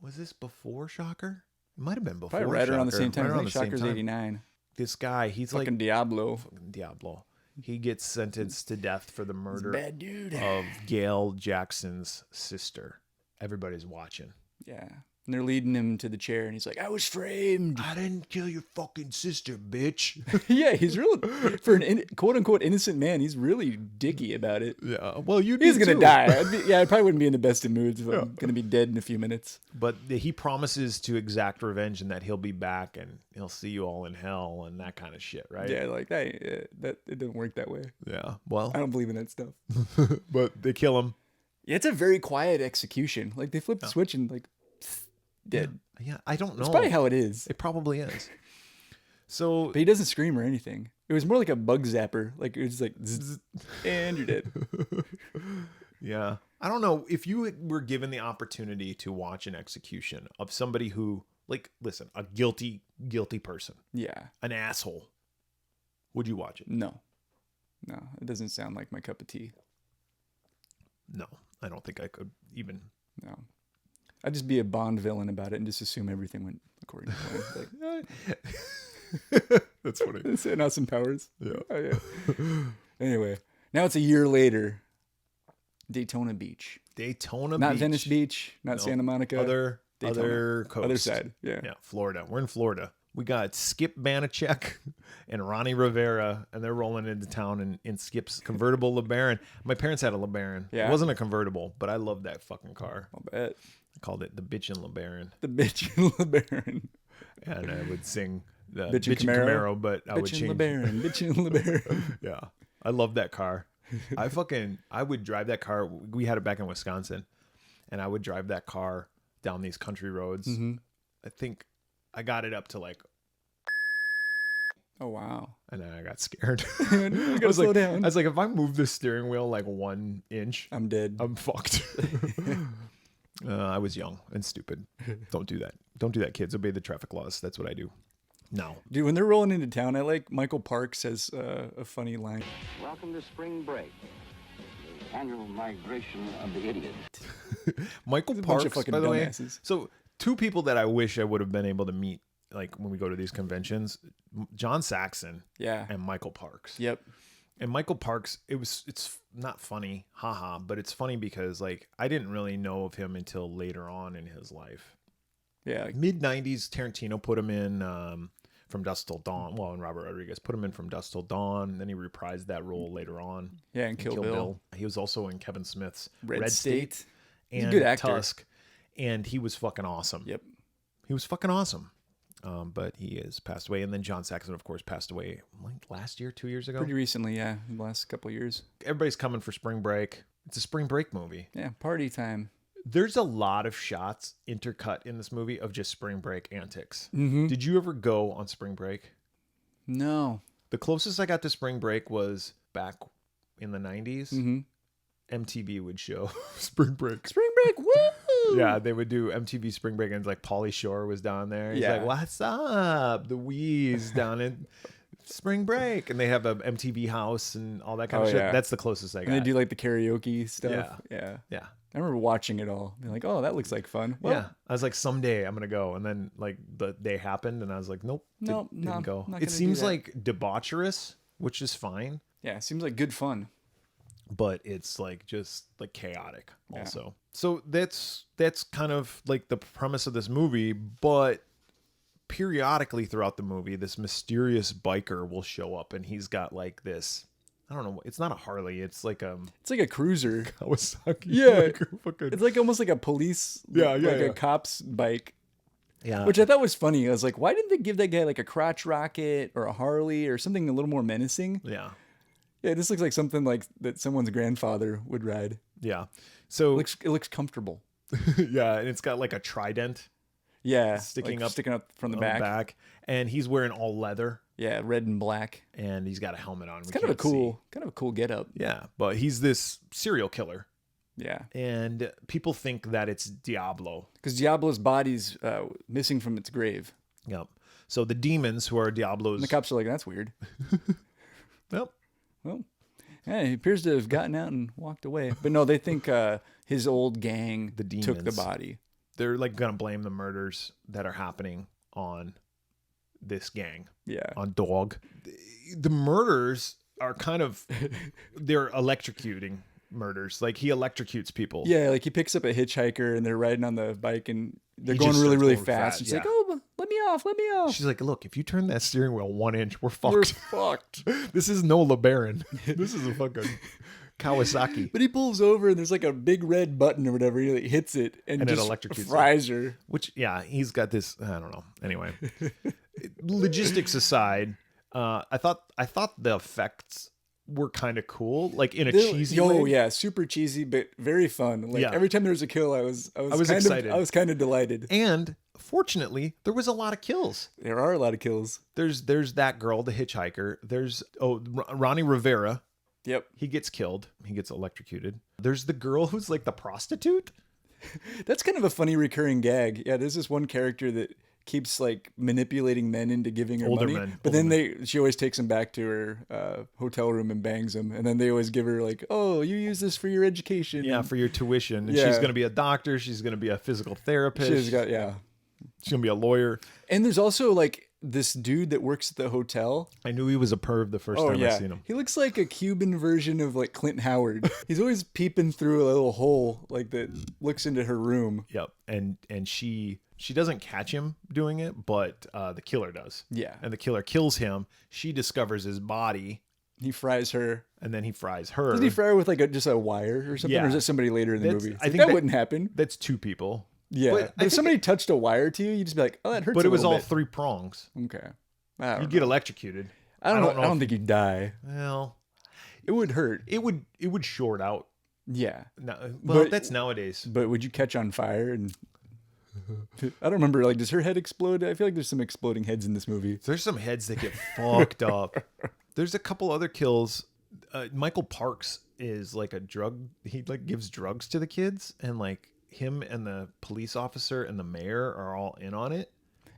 Was this before Shocker? It might have been before. Probably right Shocker. around the same time. Right I think Shocker's 89. This guy, he's fucking like Diablo. Fucking Diablo. He gets sentenced to death for the murder bad dude. of Gail Jackson's sister. Everybody's watching. Yeah. And they're leading him to the chair, and he's like, I was framed. I didn't kill your fucking sister, bitch. Yeah, he's really, for an quote-unquote innocent man, he's really dicky about it. Yeah, well, he's going to die. I probably wouldn't be in the best of moods if I'm going to be dead in a few minutes. But he promises to exact revenge and that he'll be back and he'll see you all in hell and that kind of shit, right? Yeah, like, that it doesn't work that way. Yeah, well. I don't believe in that stuff. But they kill him. Yeah, it's a very quiet execution. Like, they flip the switch and, like, dead. Yeah, I don't know. It's probably how it is. It probably is. So, but he doesn't scream or anything. It was more like a bug zapper. Like it was like, zzz, and you're dead. Yeah, I don't know if you were given the opportunity to watch an execution of somebody who, like, listen, a guilty person. Yeah, an asshole. Would you watch it? No, it doesn't sound like my cup of tea. No, I don't think I could even. No. I'd just be a Bond villain about it and just assume everything went according to plan. Like, that's funny. And Austin Powers. Yeah. Oh, yeah. Anyway, now it's a year later. Daytona Beach. Not Venice Beach. Not Santa Monica. Other coast. Other side. Yeah. Yeah. Florida. We're in Florida. We got Skip Banachek and Ronnie Rivera, and they're rolling into town in Skip's convertible LeBaron. My parents had a LeBaron. Yeah. It wasn't a convertible, but I loved that fucking car. I'll bet. I called it the Bitchin' LeBaron. The Bitchin' LeBaron. And I would sing the Bitchin' Camaro, but I would change. Bitchin' LeBaron. Yeah. I love that car. I would drive that car. We had it back in Wisconsin, and I would drive that car down these country roads. Mm-hmm. I think I got it up to like. Oh, wow. And then I got scared. I was slow down. I was like, if I move the steering wheel like 1 inch, I'm dead. I'm fucked. I was young and stupid. Don't do that. Don't do that, kids. Obey the traffic laws. That's what I do. No. Dude, when they're rolling into town, I like Michael Parks has a funny line. Welcome to spring break. annual migration of the idiot. Michael There's a bunch of Parks, fucking by the way. dumbasses. So two people that I wish I would have been able to meet, like when we go to these conventions, John Saxon Yeah. and Michael Parks. Yep. And Michael Parks, it's not funny, haha, but it's funny because like I didn't really know of him until later on in his life. Yeah. Mid 90s, Tarantino put him in From Dusk Till Dawn. Well, and Robert Rodriguez put him in From Dusk Till Dawn. Then he reprised that role later on. Yeah, and in Kill Bill. He was also in Kevin Smith's Red State. He's a and good actor. Tusk. And he was fucking awesome. Yep. He was fucking awesome. But he has passed away. And then John Saxon, of course, passed away like last year, 2 years ago. Pretty recently, yeah. In the last couple of years. Everybody's coming for spring break. It's a spring break movie. Yeah, party time. There's a lot of shots intercut in this movie of just spring break antics. Mm-hmm. Did you ever go on spring break? No. The closest I got to spring break was back in the 90s. Mm-hmm. MTV would show spring break. Spring break, woo! Yeah, they would do MTV spring break, and like Pauly Shore was down there. He's like, "What's up?" The Wheeze down in spring break, and they have a MTV house and all that kind of shit. Yeah. That's the closest I got. And they do like the karaoke stuff. Yeah. Yeah. Yeah. I remember watching it all. Being like, oh, that looks like fun. Well, Yeah, I was like, someday I'm gonna go, and then like the day happened, and I was like, nope, didn't go. not gonna It do seems that. like debaucherous, which is fine, Yeah, seems like good fun. but it's like just like chaotic Yeah. also. So that's kind of like the premise of this movie, but periodically throughout the movie, this mysterious biker will show up, and he's got like this. I don't know. It's not a Harley. It's like It's like a cruiser. Kawasaki. Yeah. Like a fucking- It's like almost like a police, Yeah, like yeah. a cop's bike. yeah. Which I thought was funny. I was like, why didn't they give that guy like a crotch rocket or a Harley or something a little more menacing? yeah. Yeah, this looks like something like that someone's grandfather would ride. Yeah. So It looks comfortable. yeah, and it's got like a trident Yeah, sticking like up sticking up from the on back. and he's wearing all leather, Yeah, red and black. and he's got a helmet on. It's kind of a cool getup. Yeah, but he's this serial killer, Yeah, and people think that it's Diablo. because Diablo's body's missing from its grave. Yep. So the demons who are Diablo's. And the cops are like, that's weird. Yep. Well, yeah, he appears to have gotten out and walked away. But no, they think his old gang The took the demons. body. They're like gonna blame the murders that are happening on this gang, Yeah. on Dog. The murders are kind of they're electrocuting murders. Like he electrocutes people. Yeah, like he picks up a hitchhiker and they're riding on the bike and they're He going just really, starts really going fast. fast, She's yeah. like, oh, let me off. She's like, look, if you turn that steering wheel 1 inch, we're We're fucked. fucked. This is no LeBaron. This is a fucking Kawasaki. But he pulls over and there's like a big red button or whatever. He like hits it and And it just electrocutes fries her. Which, yeah, he's got this. I don't know. Anyway, logistics aside, I thought the effects were kind of cool, like in a cheesy way. Yeah, super cheesy, but very fun. Like Yeah. every time there was a kill, I was excited. I was kind of delighted. And fortunately, there was a lot of kills. There are a lot of kills. There's that girl, the hitchhiker. There's Ronnie Rivera. Yep. He gets killed. He gets electrocuted. There's the girl who's like the prostitute. That's kind of a funny recurring gag. Yeah, there's this one character that keeps like manipulating men into giving her Older money. men, But older then she always takes him back to her hotel room and bangs him. And then they always give her like, oh, you use this for your education. Yeah, And for your tuition. And Yeah. she's going to be a doctor. She's going to be a physical therapist. she's got, yeah. She's going to be a lawyer. And there's also like this dude that works at the hotel. I knew he was a perv the first time I seen him. He looks like a Cuban version of like Clint Howard. He's always peeping through a little hole like that looks into her room. Yep. And she doesn't catch him doing it, but the killer does. Yeah. And the killer kills him. She discovers his body, He fries her. and then he fries her. Doesn't he fry her with like just a wire or something? Yeah. Or is that somebody later in the That's- movie? I It's think like, that that- wouldn't happen. That's two people. Yeah. But But, I if think somebody touched a wire to you, you'd just be like, oh, that hurts But a it was little all bit. 3 prongs. Okay. I don't You'd know. get electrocuted. I don't know. I if- don't think you'd die. Well, It would hurt. it would short out. Yeah. No, well, But- that's nowadays. But would you catch on fire? And I don't remember. Like, does her head explode? I feel like there's some exploding heads in this movie. There's some heads that get fucked up. There's a couple other kills. Michael Parks is like a drug. He like gives drugs to the kids, and like him and the police officer and the mayor are all in on it.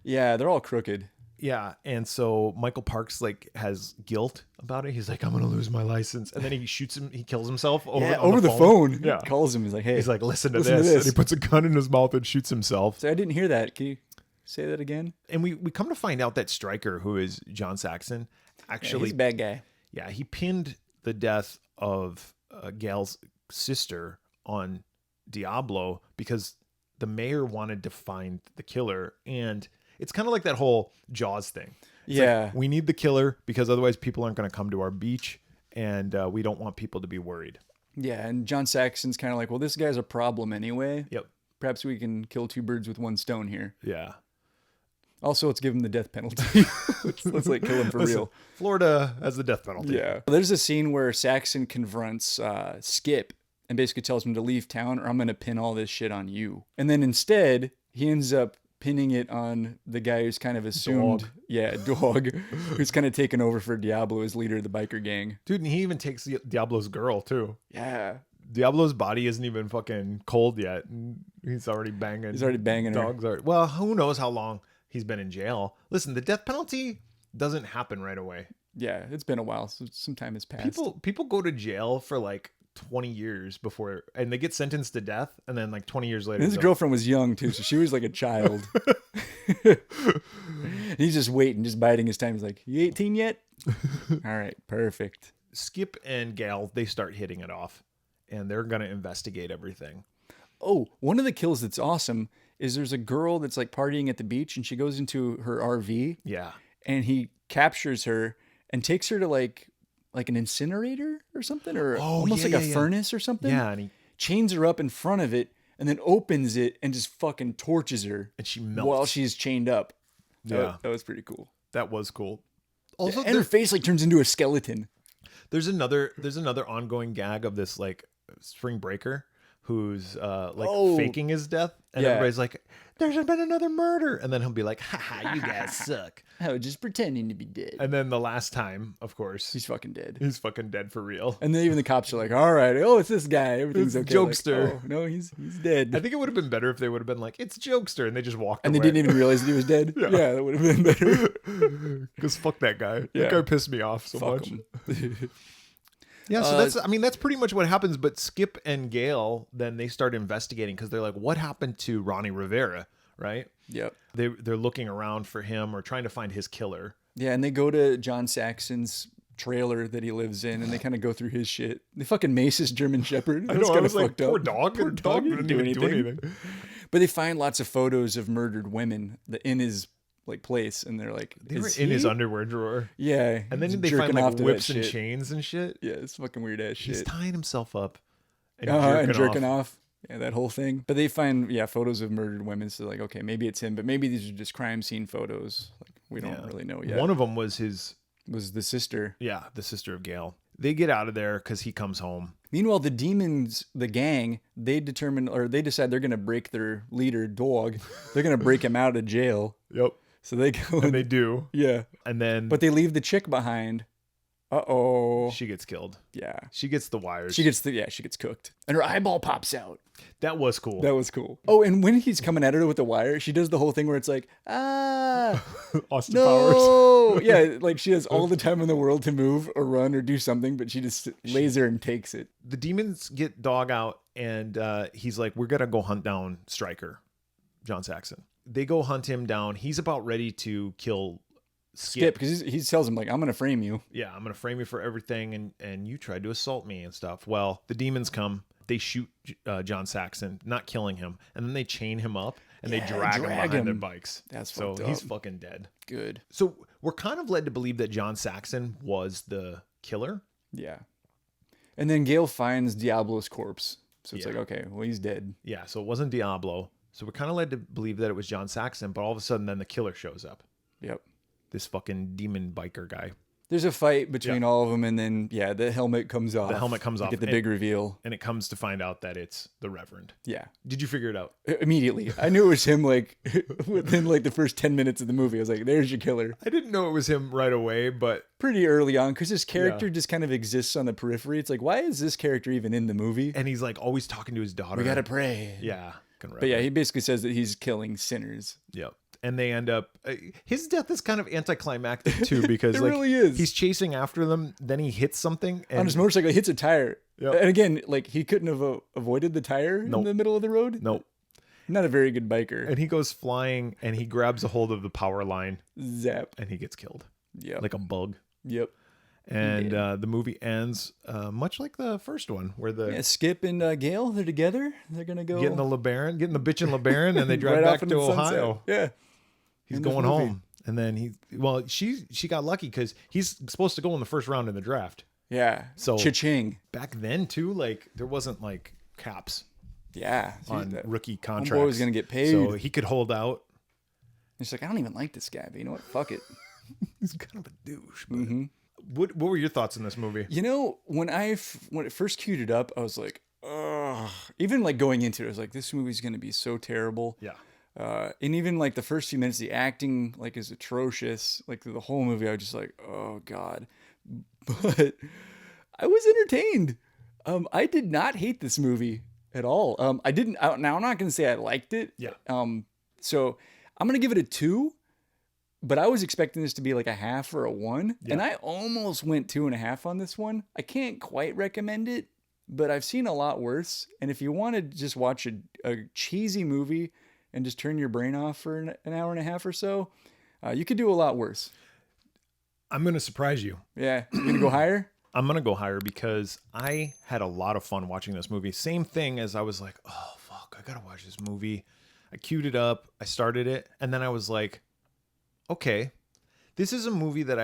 Yeah, they're all crooked. Yeah, and so Michael Parks like has guilt about it. He's like, I'm gonna lose my license, and then he shoots him. He kills himself over the phone. Yeah, He calls him. He's like, hey, he's like, listen to this, and he puts a gun in his mouth and shoots himself. So I didn't hear that. Can you say that again? And we come to find out that Stryker, who is John Saxon, actually he's a bad guy. Yeah, he pinned the death of Gail's sister on Diablo because the mayor wanted to find the killer, and it's kind of like that whole Jaws thing. It's like, we need the killer because otherwise people aren't going to come to our beach, and we don't want people to be worried. Yeah, and John Saxon's kind of like, well, this guy's a problem anyway. Yep. Perhaps we can kill two birds with one stone here. Yeah. Also, let's give him the death penalty. let's like kill him for real. Florida has the death penalty. Yeah. There's a scene where Saxon confronts Skip and basically tells him to leave town or I'm going to pin all this shit on you. And then instead, he ends up pinning it on the guy who's kind of assumed. Dog. Yeah, Dog, who's kind of taken over for Diablo as leader of the biker gang. Dude, and he even takes Diablo's girl, too. Yeah. Diablo's body isn't even fucking cold yet. And he's already banging. He's already banging her. Well, who knows how long he's been in jail. Listen, the death penalty doesn't happen right away. Yeah, it's been a while. So some time has passed. People go to jail for like 20 years before, and they get sentenced to death, and then like 20 years later. And his girlfriend was young too, so she was like a child. He's just waiting, just biding his time. He's like, "You 18 yet?" All right, perfect. Skip and Gail, they start hitting it off, and they're gonna investigate everything. Oh, one of the kills that's awesome is there's a girl that's like partying at the beach, and she goes into her RV. Yeah, and he captures her and takes her to like an incinerator or something, or almost like a furnace or something. Yeah, and he chains her up in front of it and then opens it and just fucking torches her. And she melts while she's chained up. Yeah, that was pretty cool. That was cool. Also, and her face like turns into a skeleton. There's another ongoing gag of this like spring breaker who's faking his death, and everybody's like, "There's been another murder," and then he'll be like, "Haha, you guys suck." Oh, just pretending to be dead. And then the last time, of course, he's fucking dead. He's fucking dead for real. And then even the cops are like, "All right, it's this guy. Everything's okay." Jokester. Like, no, he's dead. I think it would have been better if they would have been like, "It's Jokester," and they just walked and away. they didn't even realize that he was dead. Yeah, that would have been better. Because fuck that guy. Yeah. That guy pissed me off so fuck much. him. Yeah, so that's pretty much what happens. But Skip and Gail, then they start investigating because they're like, what happened to Ronnie Rivera, right? Yep. They're looking around for him or trying to find his killer. Yeah, and they go to John Saxon's trailer that he lives in, and they kind of go through his shit. They fucking mace his German Shepherd. I know, I was like, fucked up. Poor dog didn't do anything. But they find lots of photos of murdered women in his like place, and they're like, they were in his underwear drawer. Yeah, and then they find like whips and chains and shit. Yeah, it's fucking weird ass shit. He's tying himself up and jerking off. Yeah, that whole thing. But they find photos of murdered women. So like, okay, maybe it's him, but maybe these are just crime scene photos. Like we don't really know yet. One of them was the sister. Yeah, the sister of Gail. They get out of there because he comes home. Meanwhile, the demons, the gang, they decide they're gonna break their leader, Dog. They're gonna break him out of jail. Yep. So they go and they do. Yeah. And then but they leave the chick behind. Uh-oh. She gets killed. Yeah. She gets the wires. She gets cooked. And her eyeball pops out. That was cool. That was cool. Oh, and when he's coming at her with the wire, she does the whole thing where it's like, Austin Powers. Yeah, like she has all the time in the world to move or run or do something, but she just lays there and takes it. The demons get Dog out, and he's like, we're going to go hunt down Stryker, John Saxon. They go hunt him down. He's about ready to kill Skip because he tells him like, I'm gonna frame you. Yeah, I'm gonna frame you for everything, and you tried to assault me and stuff. Well, the demons come. They shoot John Saxon, not killing him, and then they chain him up and they drag him behind their bikes. That's so he's fucking dead. Good. So we're kind of led to believe that John Saxon was the killer. Yeah. And then Gail finds Diablo's corpse, so it's like, okay, well, he's dead. Yeah. So it wasn't Diablo. So we're kind of led to believe that it was John Saxon, but all of a sudden, then the killer shows up. Yep. This fucking demon biker guy. There's a fight between all of them, and then, the helmet comes off. The helmet comes off. Get the big reveal. And it comes to find out that it's the Reverend. Yeah. Did you figure it out? Immediately. I knew it was him, like, within, like, the first 10 minutes of the movie. I was like, there's your killer. I didn't know it was him right away, but... Pretty early on, because his character just kind of exists on the periphery. It's like, why is this character even in the movie? And he's, like, always talking to his daughter. We gotta pray. Yeah. But yeah, he basically says that he's killing sinners. Yep. and they end up. His death is kind of anticlimactic too, because It like really is. he's chasing after them, then he hits something On and his motorcycle, he hits a tire. Yep. And again, like he couldn't have avoided the tire Nope. in the middle of the road. nope. Not a very good biker. And he goes flying and he grabs a hold of the power line Zap. and he gets killed Yep. like a bug. Yep. And did. the movie ends much like the first one, where the Yeah, Skip and Gail, they're together. They're gonna go getting the bitch in LeBaron, and they drive right back off into to the sunset. Ohio. Yeah. He's in this going movie. home, and then she got lucky because he's supposed to go in the first round in the draft. Yeah. So- cha-ching. Back then too, like there wasn't like caps Yeah. on Dude, that rookie homeboy contracts. was gonna get paid. so he could hold out. He's like, I don't even like this guy, but you know what? Fuck it. He's kind of a douche. But Mm-hmm. what were your thoughts in this movie? You know, when it first queued it up, I was like, ugh. Even like going into it, I was like, this movie's gonna be so terrible. Yeah. And even like the first few minutes, the acting like is atrocious. Like the whole movie, I was just like, oh god. But I was entertained. I did not hate this movie at all. I didn't. Now I'm not gonna say I liked it. Yeah. So I'm gonna give it a 2. But I was expecting this to be like a half or a 1, and I almost went 2.5 on this one. I can't quite recommend it, but I've seen a lot worse. And if you want to just watch a cheesy movie and just turn your brain off for an hour and a half or so, you could do a lot worse. I'm going to surprise you. Yeah, you're gonna go higher. I'm going to go higher because I had a lot of fun watching this movie. Same thing as I was like, oh fuck, I got to watch this movie. I queued it up, I started it, and then I was like, okay, this is a movie that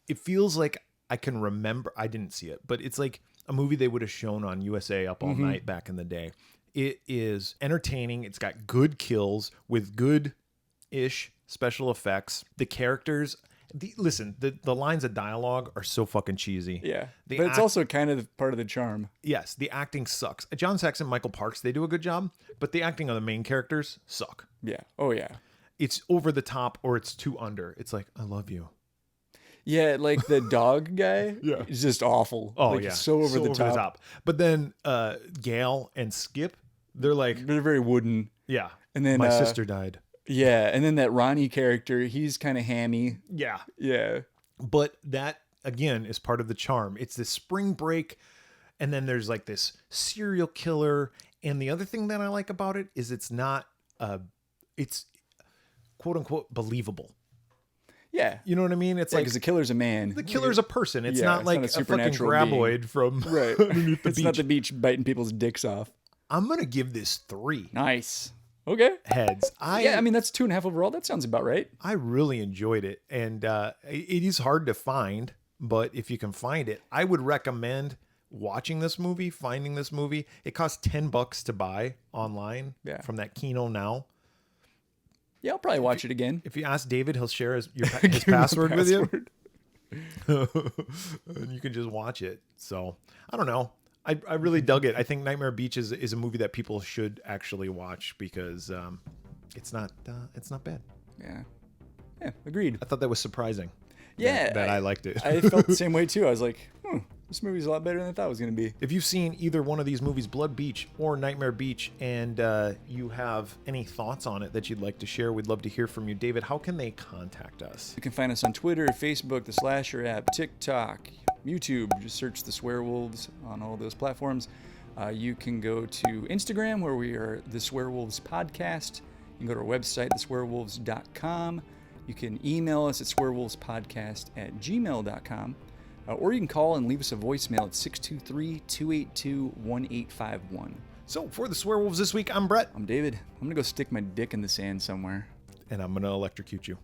it feels like I can remember. I didn't see it, but it's like a movie they would have shown on USA Up All Night back in the day. It is entertaining. It's got good kills with good-ish special effects. The characters, the lines of dialogue are so fucking cheesy. Yeah, The but it's also kind of part of the charm. Yes, the acting sucks. John Saxon, Michael Parks, they do a good job, but the acting of the main characters suck. Yeah. Oh yeah. It's over the top or it's too under. It's like, I love you. Yeah, like the dog guy. Yeah. is just awful. Oh, Like, yeah. so over the top. But then Gail and Skip, they're like, They're very wooden. yeah. And then my sister died. Yeah, and then that Ronnie character, he's kind of hammy. Yeah. Yeah. But that, again, is part of the charm. It's this spring break, and then there's like this serial killer. And the other thing that I like about it is it's not, it's quote unquote believable. Yeah. You know what I mean? It's Like, like because the killer's a man. the killer's a person. It's Yeah, not it's like not a a fucking supernatural graboid from Right. underneath the It's beach. not the beach biting people's dicks off. I'm going to give this 3 Nice. Okay. heads. Yeah, I mean, that's 2.5 overall. That sounds about right. I really enjoyed it, and it is hard to find, but if you can find it, I would recommend watching this movie, finding this movie. It costs $10 to buy online from that Kino Now. Yeah, I'll probably watch it again. If you ask David, he'll share his Give him the password with you. password. And you can just watch it. So I don't know. I really dug it. I think Nightmare Beach is a movie that people should actually watch because it's not bad. Yeah. Yeah, agreed. I thought that was surprising. Yeah. that I liked it. I felt the same way too. I was like, this movie's a lot better than I thought it was going to be. If you've seen either one of these movies, Blood Beach or Nightmare Beach, and you have any thoughts on it that you'd like to share, we'd love to hear from you. David, how can they contact us? You can find us on Twitter, Facebook, the Slasher app, TikTok, YouTube. Just search the Swearwolves on all those platforms. You can go to Instagram, where we are the Swearwolves Podcast. You can go to our website, theswearwolves.com. You can email us at swearwolvespodcast@gmail.com. Or you can call and leave us a voicemail at 623-282-1851. So for the Swearwolves this week, I'm Brett. I'm David. I'm going to go stick my dick in the sand somewhere. And I'm going to electrocute you.